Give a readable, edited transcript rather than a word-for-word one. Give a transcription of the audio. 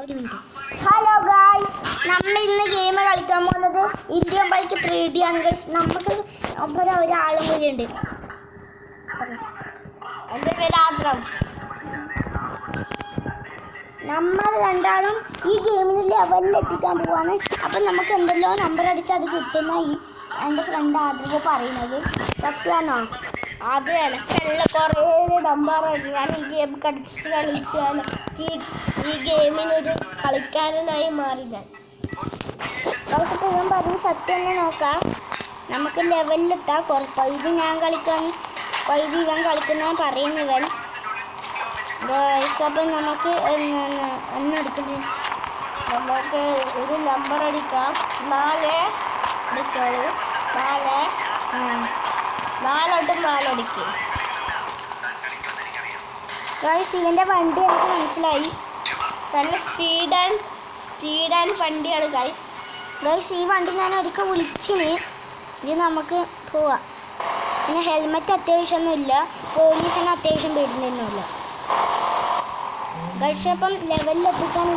Hello guys, നമ്മൾ ഇന്ന് game കളിക്കാൻ പോകുന്നത് ഇന്ത്യൻ ബൈക്ക് 3D ആണ് ഗൈസ്. നമുക്ക് ഒരാളും കൂടി ഉണ്ട്. എൻ്റെ പേര് ആദ്രം. നമ്മൾ രണ്ടാളും ഈ ഗെയിമിന് ലെവലിൽ എത്തിക്കാൻ പോവാണ്. അപ്പം നമുക്ക് എന്തെല്ലോ നമ്പർ അടിച്ച് അത് കിട്ടുന്ന എൻ്റെ ഫ്രണ്ട് ആദ്രം പറയുന്നത് സത്യമാണോ? അത് എനിക്കല്ല, കുറേ നമ്പറാണ്. ഞാൻ ഈ ഗെയിം കളിച്ചാൽ ഈ ഗെയിമിനൊരു കളിക്കാരനായി മാറി ഞാൻ. അപ്പോൾ ഞാൻ പറഞ്ഞ സത്യം തന്നെ നോക്കാം. നമുക്ക് ലെവലിലെത്താം. പകുതി ഞാൻ കളിക്കാൻ, പകുതി ഇവൻ കളിക്കുന്ന പറയുന്നവൻ. അപ്പം നമുക്ക് എന്നെടുക്കുന്നത് നമുക്ക് ഒരു നമ്പർ അടിക്കാം. 4 അടിച്ചോളൂ. 4 അടിക്കും. ഗൈസ്, ഇവൻ്റെ വണ്ടി എനിക്ക് മനസ്സിലായി. നല്ല സ്പീഡ് ആൻഡ് വണ്ടിയാണ് ഗൈസ്. ഈ വണ്ടി ഞാൻ ഒരിക്കൽ വിളിച്ചിന്. ഇത് നമുക്ക് പോവാം. പിന്നെ ഹെൽമെറ്റ് അത്യാവശ്യമൊന്നുമില്ല, പോലീസിന് അത്യാവശ്യം വരുന്നൊന്നുമില്ല. ഗൈസ്, അപ്പം ലെവലിലെത്തിക്കാൻ